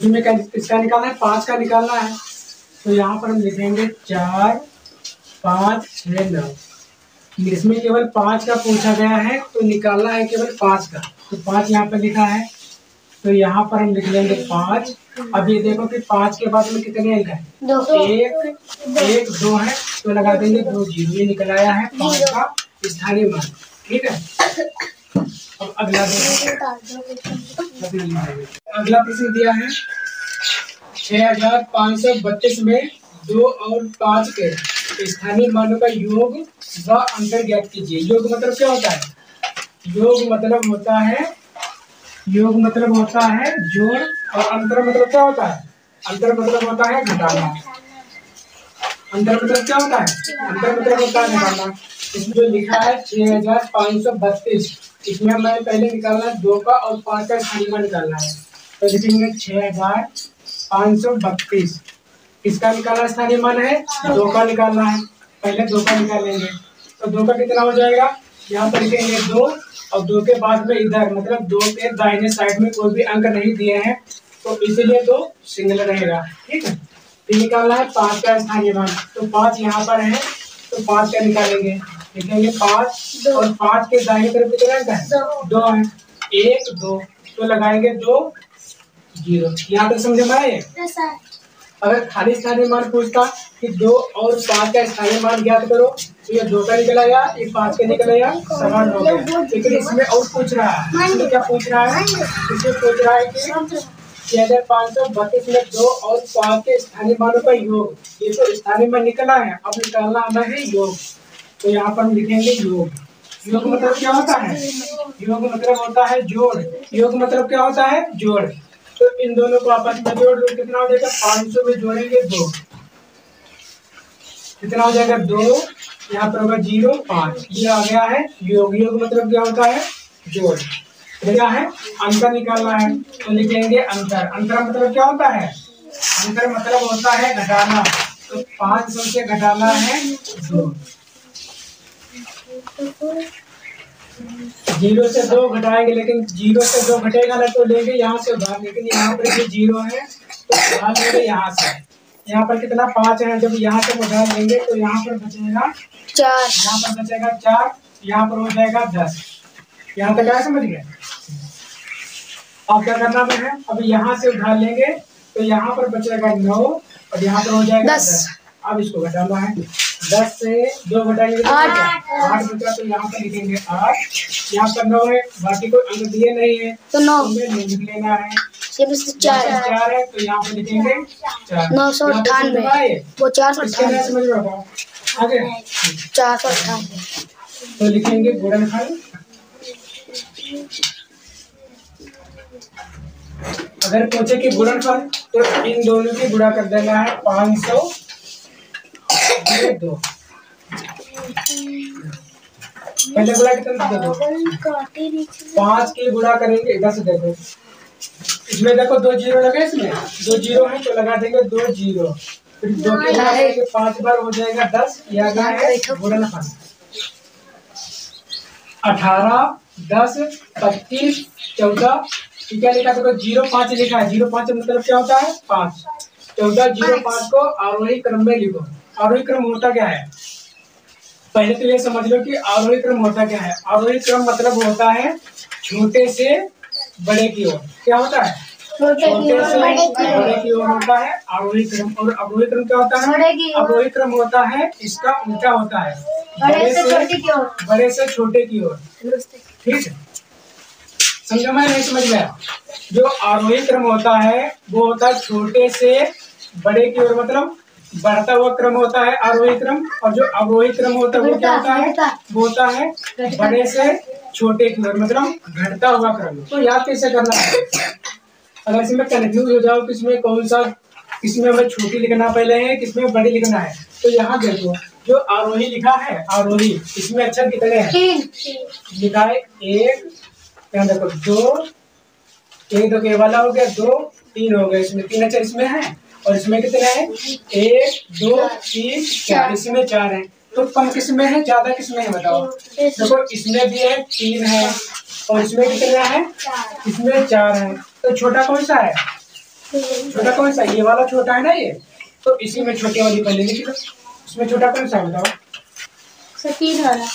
इसमें किसका निकालना है, 5 का निकालना है। तो यहाँ पर हम लिखेंगे 4 5 6 9। इसमें केवल 5 का पूछा गया है तो निकालना है केवल 5 का, तो 5 यहाँ पर लिखा है। तो यहाँ पर हम लिख लेंगे 5। अब ये देखो कि 5 के बाद में कितने अंक है, 1 2 है, तो लगा देंगे 2 0। ये निकल आया है 5 का स्थानीय मान। ठीक है, अब अगला प्रश्न दिया है 6532 में 2 और 5 के स्थानीय मानों का योग व अंतर ज्ञात कीजिए। योग मतलब क्या होता है, योग मतलब होता है जोड़, और अंतर मतलब क्या होता है, अंतर मतलब होता है घटाना। अंतर मतलब क्या होता है, अंतर मतलब होता है घटाना। इसमें जो लिखा है 6532, इसमें हमें पहले निकालना है 2 का और 5 का स्थानीय मान निकालना है। तो लिखेंगे 6532, किसका निकालना स्थानीय मान है, 2 का निकालना है। पहले 2 का निकालेंगे, तो 2 का कितना हो जाएगा, यहाँ पर लिखेंगे 2, और 2 के बाद में इधर मतलब 2 के दाहिने साइड में कोई भी अंक नहीं दिए हैं, तो इसीलिए 2 सिंगल रहेगा। ठीक है, फिर निकालना है 5 का स्थानीय मान। तो 5 यहाँ पर है, तो 5 का निकालेंगे, लिखेंगे 5, और 5 के दाहिने तरफ कितने अंक है, 2 है, 1 2, तो लगाएंगे 2 0। यहाँ तक समझ में आए। अगर खाली स्थानीय मान पूछता कि 2 और 5 का स्थानीय मान ज्ञात करो, तो ये 2 का निकल आया, ये 5 का निकल आया, समान हो गया। लेकिन इसमें और पूछ रहा है, इसमें क्या पूछ रहा है, इसमें पूछ रहा है कि 6532 में 2 और 5 के स्थानीय मानों का योग। ये तो स्थानीय मान निकला है, अब निकालना हमें है योग। तो यहाँ पर हम लिखेंगे योग। योग मतलब क्या होता है, योग मतलब होता है जोड़। योग मतलब क्या होता है, जोड़। तो इन दोनों को आपस में जोड़ दो, कितना हो जाएगा, 500 में जोड़ेंगे 2, कितना हो जाएगा 2, यहाँ पर होगा 0 5, ये आ गया है योग। योग मतलब क्या होता है, जोड़। क्या है, अंतर निकालना है, तो लिखेंगे अंतर। अंतर मतलब क्या होता है, अंतर मतलब होता है घटाना। तो 500 से घटाना है 2, 0 से 2 घटाएंगे, लेकिन 0 से 2 घटेगा ना, तो लेंगे यहाँ से उधार, लेकिन यहाँ पर ये 0 है तो उधार लेंगे यहाँ से। यहाँ पर कितना 5 है, जब यहाँ से उधार लेंगे तो यहाँ पर बचेगा 4, यहाँ पर बचेगा 4, यहाँ पर हो जाएगा 10। यहाँ तक क्या समझ गए। अब क्या करना है, अब यहाँ से उधार लेंगे तो यहाँ पर बचेगा 9, और यहाँ पर हो जाएगा 10। अब इसको घटाना है, 10 से 2 घटाएंगे 8 बचा, तो यहाँ पर लिखेंगे 8, यहाँ पर 9 है, बाकी कोई अंक दिए नहीं है तो 9 लिख लेना है। 4 है तो यहाँ पर लिखेंगे 4। 998, वो 498 समझ रहे हो आगे, 498 तो लिखेंगे गुणनफल। अगर पूछे कि गुणनफल, तो इन दोनों की गुणा कर देना है 500 2। पहले गुणा कितना देखो, 5 की गुणा करेंगे 10 देखो, इसमें देखो 2 0 लगे, इसमें 2 0 है तो लगा देंगे 2 0, फिर 2 की गुणा करेंगे 5 बार हो जाएगा 10। यह क्या है, गुणनफल। 18 10 25 14, क्या लिखा देखो 0 5 लिखा है, 0 5 मतलब क्या होता है 5। 14 0 5 को आरोही क्रम में लिखो। आरोही क्रम होता क्या है, पहले तो ये समझ लो कि आरोही क्रम होता क्या है। आरोही क्रम मतलब होता है छोटे से बड़े की ओर। क्या होता है, छोटे से बड़े की ओर होता है आरोही क्रम। और अवरोही क्रम क्या होता है, अवरोही क्रम होता है इसका उल्टा होता है, बड़े से छोटे की ओर। ठीक है, समझ में नहीं समझ में। जो आरोही क्रम होता है वो होता है छोटे से बड़े की ओर, मतलब बढ़ता हुआ क्रम होता है आरोही क्रम। और जो अवरोही क्रम होता है वो क्या होता है, वो होता है बड़े से छोटे की ओर, मतलब घटता हुआ क्रम। तो याद कैसे करना है, अगर इसमें कंफ्यूज हो जाओ किसमें कौन सा, किसमें हमें छोटी लिखना पहले है, किसमें बड़ी लिखना है, तो यहाँ देखो जो आरोही लिखा है, आरोही इसमें अक्षर कितने हैं, लिखा है 1, यहाँ देखो 2, 1 2 के वाला हो गया, 2 3 हो गए, इसमें 3 अक्षर इसमें है। और इसमें कितने हैं, 1 2 3 4, इसमें 4 है। तो कम किसमें है, ज्यादा किसमें है बताओ। देखो इसमें भी है 3 है, और इसमें कितने हैं, इसमें 4 है। तो छोटा कौन सा है, छोटा कौन सा, ये वाला छोटा है ना ये, तो इसी में छोटी वाली पहले लिख लो। इसमें छोटा कौन सा है बताओ? 3 वाला।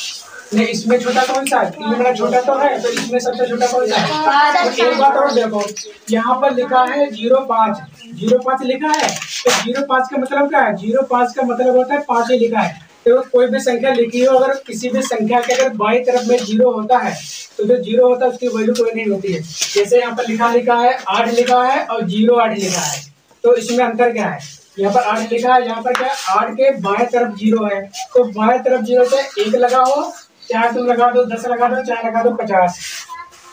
नहीं, इसमें छोटा कौन सा है? 3 वाला छोटा तो है, तो इसमें सबसे छोटा कौन सा है? तो एक बात और देखो, यहाँ पर लिखा है 05, 05 लिखा है, तो 05 का मतलब क्या है? 05 का मतलब होता है 5 ही लिखा है। तो कोई भी संख्या लिखी हो, अगर किसी भी संख्या के अगर बाईं तरफ में 0 होता है, तो जो 0 होता है उसकी वैल्यू कोई नहीं होती है। जैसे यहाँ पर लिखा है 8 लिखा है और 08 लिखा है, तो इसमें अंतर क्या है? यहाँ पर 8 लिखा है, यहाँ पर क्या है? 8 के बाएं तरफ 0 है, तो बाएं तरफ 0 से 1 लगाओ, चाहे तुम लगा दो, 10 लगा दो, चाहे लगा दो 50,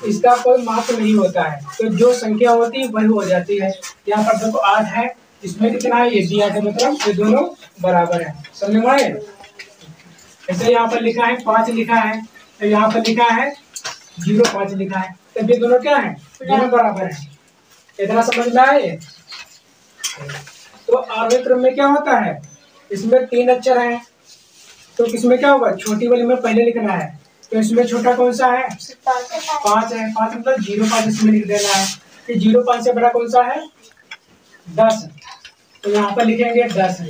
इसका कोई महत्व नहीं होता है। तो जो संख्या होती है वही हो जाती है। यहाँ पर देखो 8 है, इसमें कितना है? ये दिया है, मतलब ये दोनों बराबर है। समझ में आए? ऐसे यहाँ पर लिखा है 5 लिखा है, तो यहाँ पर लिखा है 05 लिखा है, तो ये दोनों क्या है? दोनों बराबर है। इतना समझ में आए? तो आरोही क्रम में क्या होता है? इसमें 3 अक्षर हैं, तो किसमें क्या होगा? छोटी वाली में पहले लिखना है, तो इसमें छोटा कौन सा है? 5 है। 5 मतलब 05 इसमें लिख देना है। फिर 05 से बड़ा कौन सा है? 10, तो यहाँ पर लिखेंगे 10।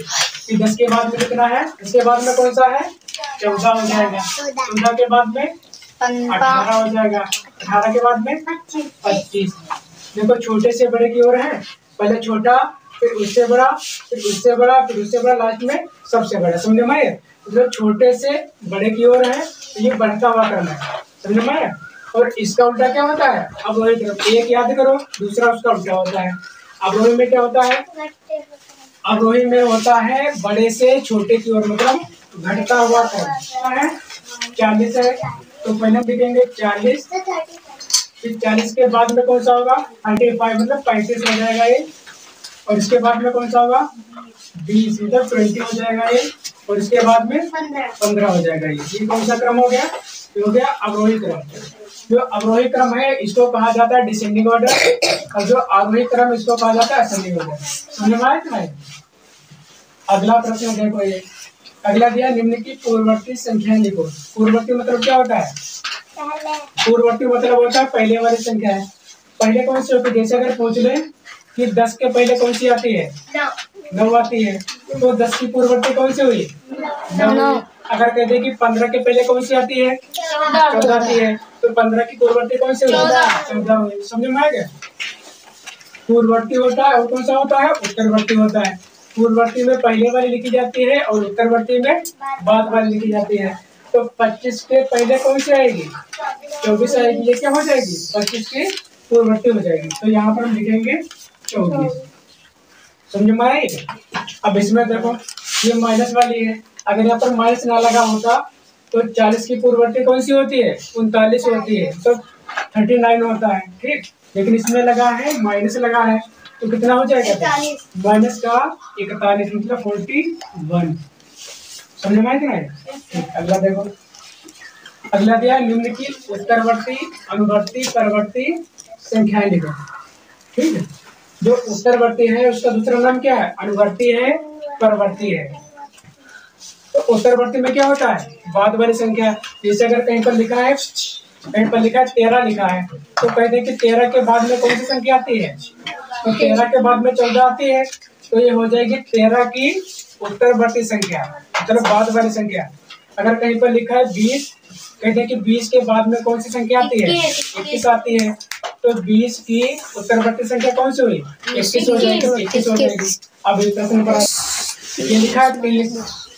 फिर 10 के बाद में कितना है? इसके बाद में कौन सा है? 14 हो जाएगा। 14 के बाद में 18 हो जाएगा। 18 के बाद में 25। देखो छोटे से बड़े की ओर है, पहले छोटा, फिर उससे बड़ा, फिर उससे बड़ा, फिर उससे बड़ा, लास्ट में सबसे बड़ा। समझ में आए? मतलब छोटे से बड़े की ओर है, तो ये बढ़ता हुआ क्रम है। समझ में आए? और इसका उल्टा क्या होता है? अब वही तरफ एक याद करो, दूसरा उसका उल्टा होता है। अवरोही में क्या होता है? अवरोही में होता है बड़े से छोटे की ओर, मतलब घटता हुआ क्रम है। 40 है, तो पहले हम लिखेंगे 40, फिर 40 के बाद में कौन सा होगा? 35, मतलब 35 हो जाएगा ये। और इसके बाद में कौन सा होगा? 20, मतलब 20 हो जाएगा ये। और इसके बाद में 15 हो जाएगा ये कौन सा क्रम हो गया? ये हो गया अवरोही क्रम। जो अवरोही क्रम है इसको कहा जाता है डिसेंडिंग ऑर्डर, और जो आरोही क्रम इसको कहा जाता है असेंडिंग ऑर्डर। समझ में आया कि नहीं? अगला प्रश्न देखो, ये अगला दिया, निम्न की पूर्ववर्ती संख्या लिखो। पूर्ववर्ती मतलब क्या होता है? पूर्ववर्ती मतलब होता है पहले वाली संख्या है। पहले कौन सी होती है? जैसे अगर पूछ ले कि 10 के पहले कौन सी आती है? 9 आती है, तो 10 की पूर्ववर्ती कौन सी हुई? 9। अगर कह दे कि 15 के पहले कौन सी आती है? 14 आती है, तो 15 की पूर्ववर्ती कौन सी हुई? 14 हुई। समझ में आ गया? पूर्ववर्ती होता है और कौन सा होता है? उत्तरवर्ती होता है। पूर्ववर्ती में पहले वाली लिखी जाती है और उत्तरवर्ती में बाद वाली लिखी जाती है। तो 25 के पहले कौन सी आएगी? 24 आएगी। ये क्या हो जाएगी? 25 की पूर्ववर्ती हो जाएगी। तो यहाँ पर हम लिखेंगे 24। समझ में आई? अब इसमें देखो ये माइनस वाली है, अगर यहाँ पर माइनस ना लगा होता तो 40 की पूर्ववर्ती कौन सी होती है? 39 होती है, तो 39 होता है। ठीक, लेकिन इसमें लगा है माइनस लगा है, तो कितना हो जाएगा? माइनस का 41, मतलब 41। समझ में आया कि नहीं? अगला देखो, अगला दिया निम्न की उत्तरवर्ती, अनुवर्ती, परवर्ती संख्याएं लिखो। ठीक है, जो उत्तरवर्ती है उसका दूसरा नाम क्या है? अनुवर्ती है, परवर्ती है। तो उत्तरवर्ती में क्या होता है? बाद वाली संख्या। जैसे अगर कहीं पर लिखा है 13 लिखा है, तो कहते हैं कि 13 के बाद में कौन सी संख्या आती है? तो 13 के बाद में 14 आती है, तो ये हो जाएगी 13 की उत्तरवर्ती संख्या, मतलब बाद वाली संख्या। अगर कहीं पर लिखा है 20, कहते हैं कि 20 के बाद में कौन सी संख्या आती है? 21 आती है, तो 20 की उत्तरवर्ती संख्या कौन सी हुई? 21 हो जाएगी। 21 हो जाएगी। अब इस प्रश्न पर ये लिखा है 30,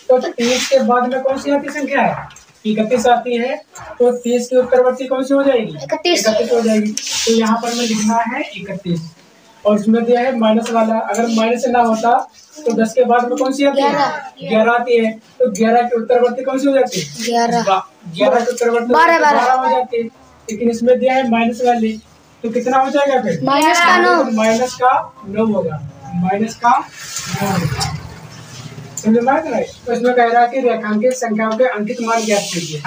तो 30 के बाद में कौन सी आती संख्या है? 31 आती है, तो 30 की उत्तरवर्ती कौन सी हो जाएगी? 31 हो जाएगी। तो यहाँ पर मैं लिखना है 31, और इसमें दिया है माइनस वाला। अगर माइनस ना होता तो 10 के बाद में कौन सी आती है? 11 आती है, तो 11 की उत्तरवर्ती कौन सी हो जाती है? 11 की उत्तरवर्ती 12 हो जाती है, लेकिन इसमें दिया है माइनस वाली, तो कितना हो जाएगा फिर? माइनस का 9 होगा। माइनस का 9। समझ में आया? तो इसमें कह रहा है कि रेखांकित संख्याओं के अंकित मान ज्ञात कीजिए।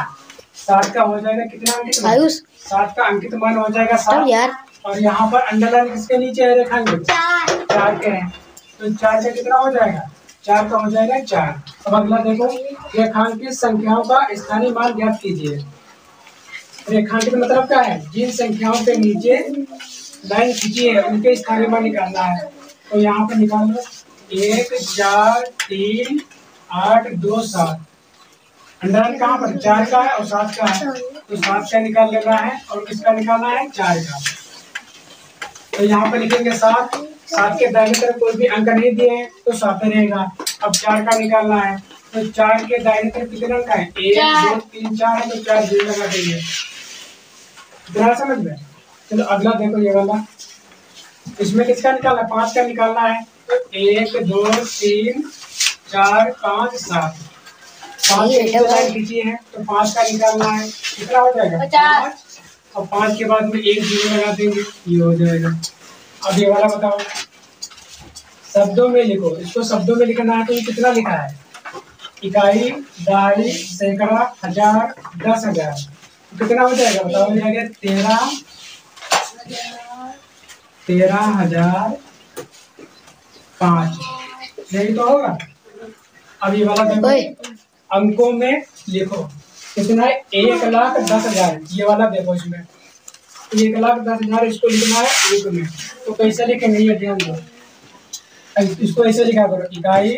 7 का हो जाएगा कितना अंकित मान? 7 का अंकित मान हो जाएगा 7। और यहाँ पर अंडरलाइन किसके नीचे है? रेखांकित 4 के हैं, तो 4 का कितना हो जाएगा? 4 का हो जाएगा 4। अब अगला देखो, रेखांकित संख्याओं का स्थानीय मान ज्ञात कीजिए। रेखांकित मतलब क्या है? जिन संख्याओं के नीचे लाइन खींची है उनके स्थानीय मान निकालना है। तो यहाँ पर निकाल लो 1 4 3 8 2 7। अंडर कहाँ पर 4 का है और 7 का है, तो 7 का निकाल लेना है और किसका निकालना है 4 का। तो यहाँ पर लिखेंगे 7। 7 के दाहिने तरफ कोई भी अंक नहीं दिए हैं तो 7 रहेगा। अब 4 का निकालना है, तो 4 के दाहिने तरफ कितने अंक है 1 2 3 4 है, तो 4 जीरो लगा देंगे। इतना समझ में। चलो अगला देखो ये वाला, इसमें किसका निकालना है 5 का निकालना है, तो 1 2 3 4 5 7। 5 लाइन खींची है तो 5 का निकालना है, कितना हो जाएगा 5। और 5 के बाद में 1 जीरो लगा देंगे, ये हो जाएगा। अब ये वाला बताओ, शब्दों में लिखो। इसको शब्दों में लिखना है तो ये कितना लिखा है इकाई, दहाई, सैकड़ा, हजार, 10,000। कितना हो जाएगा बताओ, हो जाएगा 13,005। यही तो होगा। अब ये वाला देखो, अंकों में लिखो कितना है 1,10,000। ये वाला देखो, इसमें 1,10,000 इसको लिखना है एक में, तो कैसे लिखेंगे ये ध्यान दो। इसको ऐसे लिखा करो, इकाई,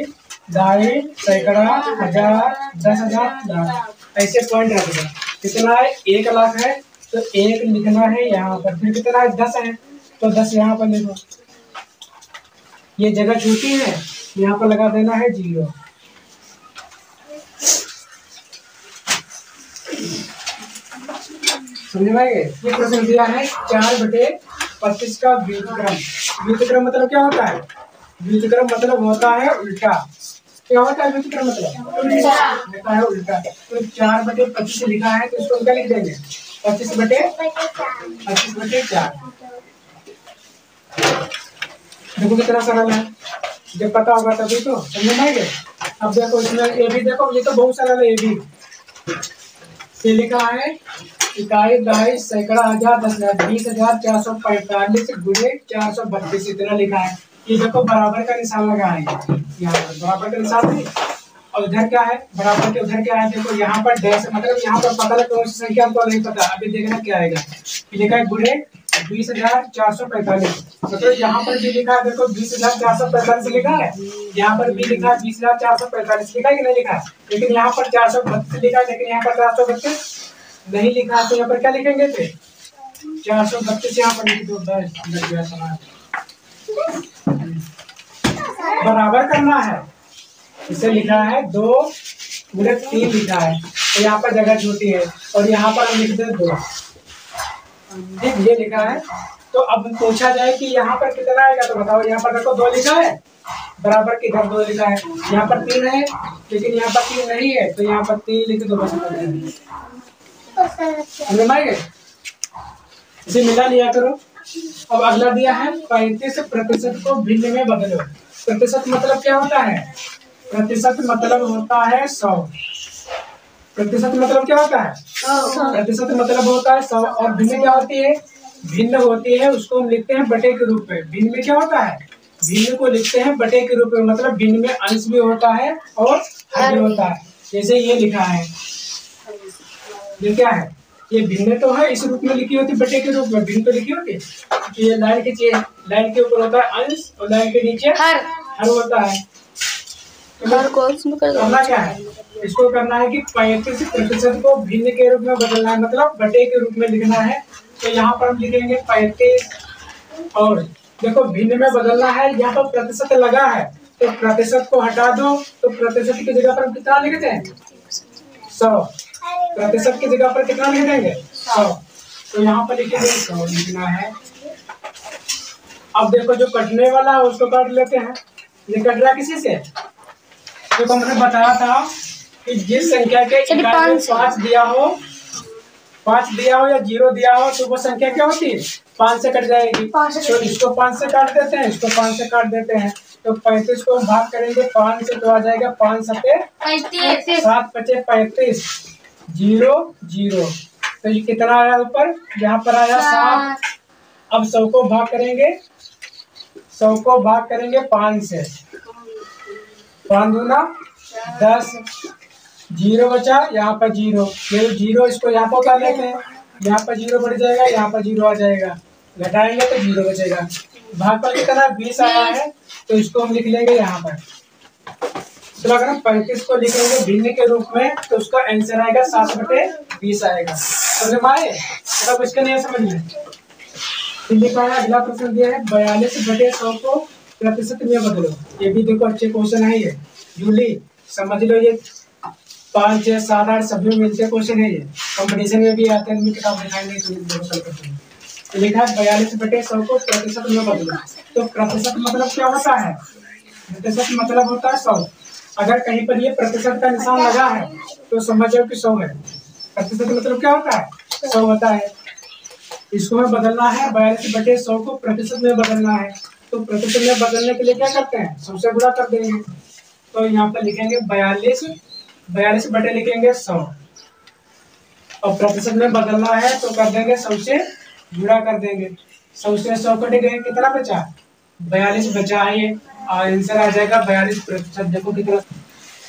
दहाई, सैकड़ा, हजार, 10,000, लाख, ऐसे पॉइंट रख दो। कितना है 1,00,000 है तो 1 लिखना है यहाँ पर, फिर कितना है 10 है तो 10 यहाँ पर लिखो। ये जगह छोटी है, यहाँ पर लगा देना है 0। समझ में? ये प्रश्न दिया है 4/25 का व्युत्क्रम। व्युत्क्रम मतलब क्या होता है, व्युत्क्रम मतलब होता है उल्टा। क्या होता है व्युत्क्रम मतलब होता है उल्टा। तो 4/25 लिखा है तो इसको क्या लिख देंगे 25/4। देखो कितना सरल है, जब पता होगा तभी तो समझ में आएगा। अब देखो इसमें ये भी देखो, ये तो बहुत सरल है। ये भी ये लिखा है इकाई, दहाई, सैकड़ा, हजार, 10,000, 20,445 गुणे 432, इतना लिखा है। ये देखो बराबर का निशान लगा है, यहाँ पर बराबर का निशान है। और उधर क्या है, बराबर के उधर क्या है, देखो यहाँ पर डैश, मतलब यहाँ पर पता लगे कौन सी संख्या हमको नहीं पता, अभी देखना क्या आएगा। लिखा है गुणे 20,445, मतलब यहाँ पर भी लिखा है देखो 20,445 लिखा है, यहाँ पर भी लिखा है 20,445 लिखा है कि नहीं लिखा है, लेकिन यहाँ पर 432 लिखा है, लेकिन यहाँ पर 432 नहीं लिखा है। तो यहाँ पर क्या लिखेंगे थे 432, यहाँ पर लिख दो, बराबर करना है। इसे लिखा है 2 गुणे 3 लिखा है, तो यहाँ पर जगह छोटी है और यहाँ पर हम लिख दे 2। ठीक, ये लिखा है। तो अब पूछा जाए कि यहाँ पर कितना आएगा, तो बताओ। यहाँ पर देखो 2 लिखा है, बराबर के इधर 2 लिखा है, यहाँ पर 3 है लेकिन यहाँ पर 3 नहीं है, तो यहाँ पर 3 लिख दो बस। इसे मिला लिया करो। अब अगला दिया है 35% को भिन्न में बदलो। प्रतिशत मतलब क्या होता है, प्रतिशत मतलब होता है 100। प्रतिशत मतलब क्या होता है, प्रतिशत मतलब होता है 100। और भिन्न क्या होती है, भिन्न होती है उसको हम लिखते हैं बटे के रूप में। भिन्न में क्या होता है, भिन्न को लिखते हैं बटे के रूप में, मतलब भिन्न में अंश भी होता है और हर भी होता है। जैसे ये लिखा है, ये क्या है, ये भिन्न तो है, इस रूप में लिखी होती बटे के रूप में, भिन्न तो लिखी होती। तो ये लाइन के लाइन के ऊपर होता है अंश और लाइन के नीचे हर होता है। करना क्या है, इसको करना है कि 35% को भिन्न के रूप में बदलना है, मतलब बटे के रूप में लिखना है। तो यहाँ पर हम लिखेंगे 35, और देखो भिन्न में बदलना है, यहाँ पर प्रतिशत लगा है तो प्रतिशत को हटा दो, तो प्रतिशत की जगह पर हम कितना लिखते हैं 100। प्रतिशत की जगह पर कितना लिख देंगे 100, तो यहाँ पर लिखेंगे 100 लिखना है। अब देखो जो कटने वाला है उसको काट लेते हैं। ये कट रहा किसी से, तो हमने बताया था कि जिस संख्या के 5 दिया हो, 5 दिया हो या 0 दिया हो, तो वो संख्या क्या होती है 5 से कट जाएगी। तो इसको 5 से काट देते हैं, इसको 5 से काट देते हैं, तो 35 को हम भाग करेंगे 5 से, तो आ जाएगा 5 सते 35, 7 पचे 35, 0 0। तो ये कितना आया ऊपर, यहाँ पर आया 7। अब 100 को भाग करेंगे, 100 को भाग करेंगे 5 से, 5 दूना 10, 0 बचा, यहाँ पर 0, फिर 0 इसको यहाँ पर उतार लेते हैं, यहाँ पर 0 बढ़ जाएगा, यहाँ पर 0 आ जाएगा, घटाएंगे तो 0 बचेगा। भाग पर कितना 20 आया है, तो इसको हम लिख लेंगे यहाँ पर। तो अगर हम 35 को लिखेंगे भिन्न के रूप में तो उसका आंसर आएगा 7/20 आएगा। समझ में आए? मतलब इसके नहीं समझ में फिर लिखा है। अगला प्रश्न दिया है 42/100 को प्रतिशत में बदलो। ये भी देखो अच्छे क्वेश्चन है ये जूली, समझ लो। ये 5, 6, 7, 8 सभी में मिलते क्वेश्चन है। ये कंपटीशन में भी आते हैं, किताब दिखाएंगे तो लिखा है 42/100 को प्रतिशत में बदलो। तो प्रतिशत मतलब क्या होता है? प्रतिशत मतलब होता है 100। अगर कहीं पर ये प्रतिशत का निशान लगा है तो समझो कि 100 है। प्रतिशत मतलब क्या होता है? 100 होता है। इसको हमें बदलना है, 42/100 को प्रतिशत में बदलना है। तो प्रतिशत में बदलने के लिए क्या करते हैं? 100 से गुणा कर देंगे। तो यहाँ पर लिखेंगे 42 बटे लिखेंगे 100 और प्रतिशत में बदलना है तो कर देंगे 100 से गुणा कर देंगे। 100 से 100 कट गए, कितना बचा? 42 बचा है ये, और आंसर आ जाएगा 42%। देखो कितना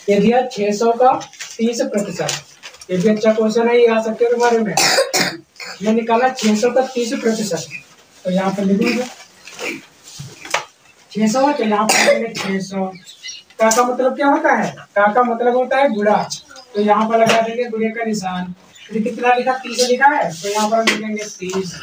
ये दिया 600 का 30%। ये भी अच्छा क्वेश्चन है, ये आ सकते हैं तुम्हारे में। मैं निकाला 600 का 30%। तो यहाँ पर लिखूंगा 600 है तो यहाँ पर 600। का मतलब क्या होता है? का मतलब होता है गुणा। तो यहाँ पर लगा देंगे गुणे का निशान। फिर कितना लिखा? 30 लिखा है तो यहाँ पर हम लिखेंगे 30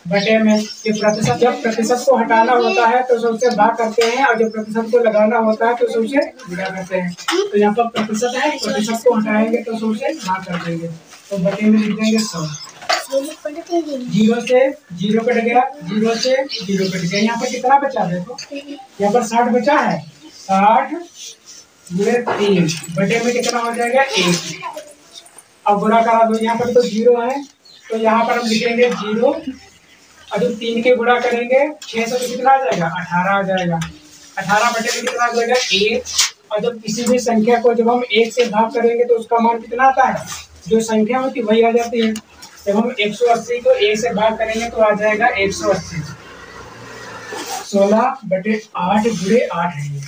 बटे में। ये प्रतिशत, जब प्रतिशत को हटाना होता है तो 100 से भाग करते हैं, और जब प्रतिशत को लगाना होता है तो 100 से गुणा करते हैं। तो यहाँ पर प्रतिशत है, प्रतिशत को हटाएंगे तो 100 से भाग कर देंगे। तो बटे में लिख देंगे 100। 0 से 0 कट गया, 0 से 0 कट गया। यहाँ पर कितना बचा? देखो यहाँ पर 60 बचा है। 60 गुणे 3 बटे में कितना हो जाएगा? 1। अब गुणा करा दो, यहाँ पर तो 0 है तो यहाँ पर हम लिखेंगे 0 और जब 3 के गुणा करेंगे 6 से तो कितना आ जाएगा? 18 आ जाएगा। 18 बटे में कितना आ जाएगा? 1। और जब किसी भी संख्या को जब हम 1 से भाग करेंगे तो उसका मान कितना आता है? जो संख्या होती है वही आ जाती है। जब हम 180 को 1 से भाग करेंगे तो आ जाएगा 180। 16/8 गुणे 8 है ये।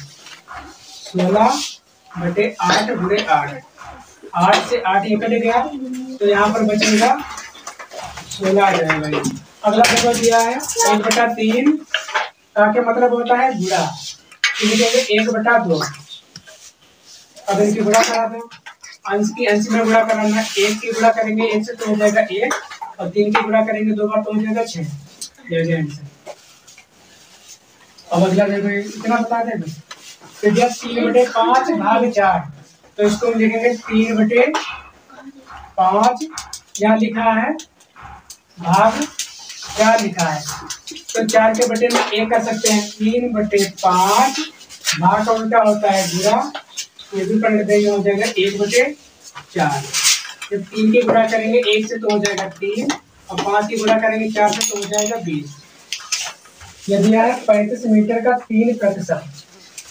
16/8 गुणे 8। 8 से 8 ये कट गया तो यहाँ पर बचेगा 16 आ जाएगा ये। अगला पेपर दिया है 1/3 का क्या मतलब होता है? गुणा। लिखेंगे 1/2। अब इनकी गुणा करा दो, अंश की अंश में गुणा कराना है। 1 की गुणा करेंगे 1 से तो हो जाएगा 1, और 3 की गुणा करेंगे 2 बार तो हो जाएगा 6। ये जाए आंसर। अब अगला देखो इतना बता दें। फिर जब 3/5 भाग 4 तो इसको हम लिखेंगे 3/5। यहाँ लिखा है भाग 4 लिखा है तो 4 के बटे में 1 कर सकते हैं। 3/5 भाग का उल्टा होता है गुणा। ये भी पलट देंगे, हो जाएगा 1/4। जब 3 की गुणा करेंगे 1 से तो हो जाएगा 3, और 5 की गुणा करेंगे 4 से तो हो जाएगा 20। यदि है 35 मीटर का 3%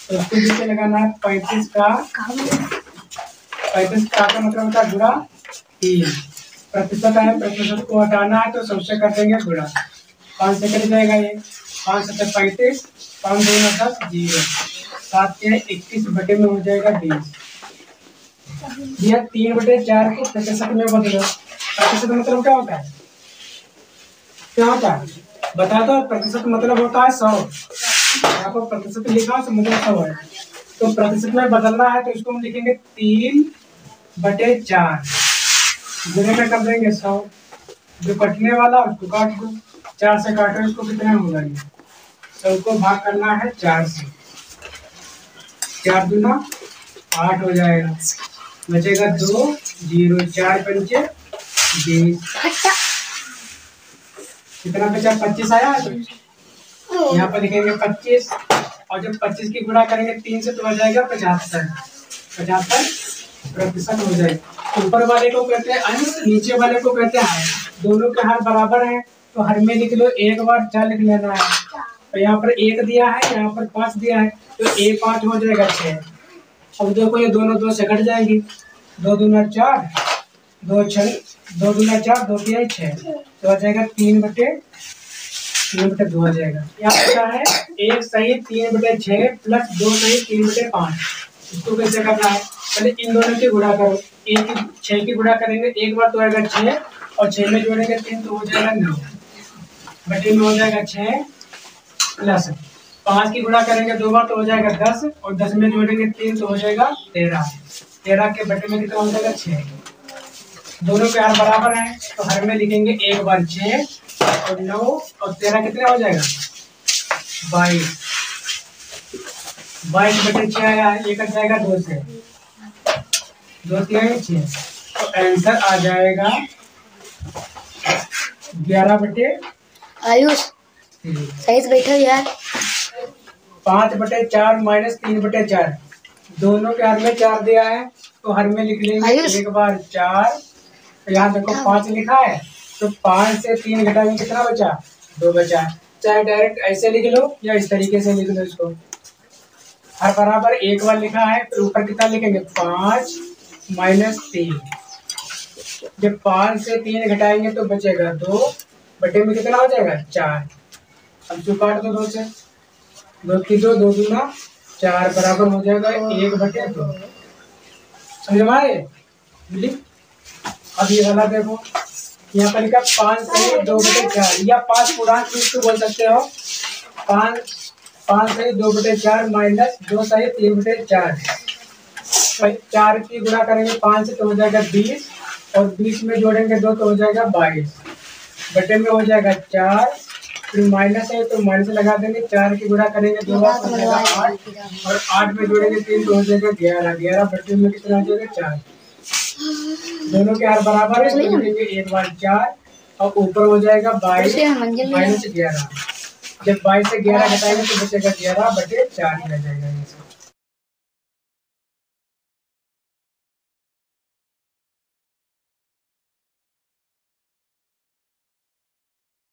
तो उसको नीचे लगाना है 35 का मतलब होता है गुणा 3। प्रतिशत है, प्रतिशत को हटाना है तो सबसे कर देंगे गुणा। 5 से कट जाएगा ये। 5 से 35, 5 2 10 0, 7 के 21 बटे में हो जाएगा 20। यह 3/4 को प्रतिशत में बदलो। प्रतिशत मतलब क्या होता है? क्या होता है बता दो? प्रतिशत मतलब होता है 100। यहाँ पर प्रतिशत लिखा तो मतलब 100 है। तो प्रतिशत में बदलना है तो इसको हम लिखेंगे 3/4 गुणे में कर देंगे 100। जो कटने वाला उसको काट दो, 4 से काटो इसको, कितना होगा ये? 100 को भाग करना है 4 से। 4 दूना 8 हो जाएगा, बचेगा 2 0। 4 पंचे 20। कितना बचा? 25 आया है। तो यहाँ पर लिखेंगे 25, और जब 25 की गुणा करेंगे 3 से तो हो जाएगा 75% हो जाएगा। ऊपर वाले को कहते हैं अंश, नीचे वाले को कहते हैं। दोनों के हर बराबर हैं तो हर में लिख लो, एक बार 4 लिख लेना है। तो यहाँ पर 1 दिया है, यहाँ पर 5 दिया है तो 1 5 हो जाएगा 6। अब देखो ये दोनों 2 से कट जाएंगी। 2 दूना 4, 2 दूना 4, 2 तिहाई 6 तो हो जाएगा 3/2 आ जाएगा। यहाँ बचा है 1 सही 3/6 प्लस 2 सही 3/5। इसको कैसे करना है? पहले इन दोनों की गुणा करो। 6 की गुणा करेंगे एक बार तो आएगा 6, और 6 में जोड़ेंगे 3 तो हो जाएगा 9 बटे में हो जाएगा 6 प्लस 5 की गुणा करेंगे 2 बार तो हो जाएगा 10 और 10 में जोड़ेंगे 3 तो हो जाएगा 13। 13 के बटे में कितना हो जाएगा 6। दोनों के हार बराबर हैं तो हर में लिखेंगे एक बार 6 और 9 और 13 कितना हो जाएगा 22। 22 बटे 6 आया है, ये कट जाएगा 2 से, 2 3 6 तो आंसर आ जाएगा 11 बटे आयुष सही से बैठो यार। 5 बटे 4 माइनस 3 बटे 4 दोनों के हर में 4 दिया है तो हर में लिख लेंगे आयुष। एक बार 4। तो यहाँ देखो 5 लिखा है तो 5 से 3 घटाएंगे कितना बचा 2 बचा। चाहे डायरेक्ट ऐसे लिख लो या इस तरीके से लिख लो इसको। हर बराबर एक बार लिखा है फिर ऊपर कितना लिखेंगे 5 माइनस 3। जब 5 से 3 घटाएंगे तो बचेगा 2 बटे में कितना हो जाएगा 4। अब जो काट दो 2 से, 2 की 2 2 दूना 4 बराबर हो जाएगा 1 बटे 2। समझ में आए? अब ये वाला देखो यहाँ पर लिखा 5 से 2 बटे 4 या 5 पूर्णांक भी इसको बोल सकते हो। 5 से 2 बटे 4 माइनस 2 से 3 बटे 4। 4 की गुणा करेंगे 5 से तो हो जाएगा 20 और 20 में जोड़ेंगे 2 तो हो जाएगा 22 बटे में हो जाएगा 4। फिर माइनस है तो माइनस लगा देंगे। 4 की गुणा करेंगे 2 बार तो हो जाएगा 8 और 8 में जोड़ेंगे 3 तो हो जाएगा 11। 11 बटे में कितना हो जाएगा 4। दोनों के हार बराबर है तो लिखेंगे एक बार 4 और ऊपर हो जाएगा 22 माइनस 11। जब 22 से 11 घटाएंगे तो बचेगा 11 बटे 4 ही रह जाएगा।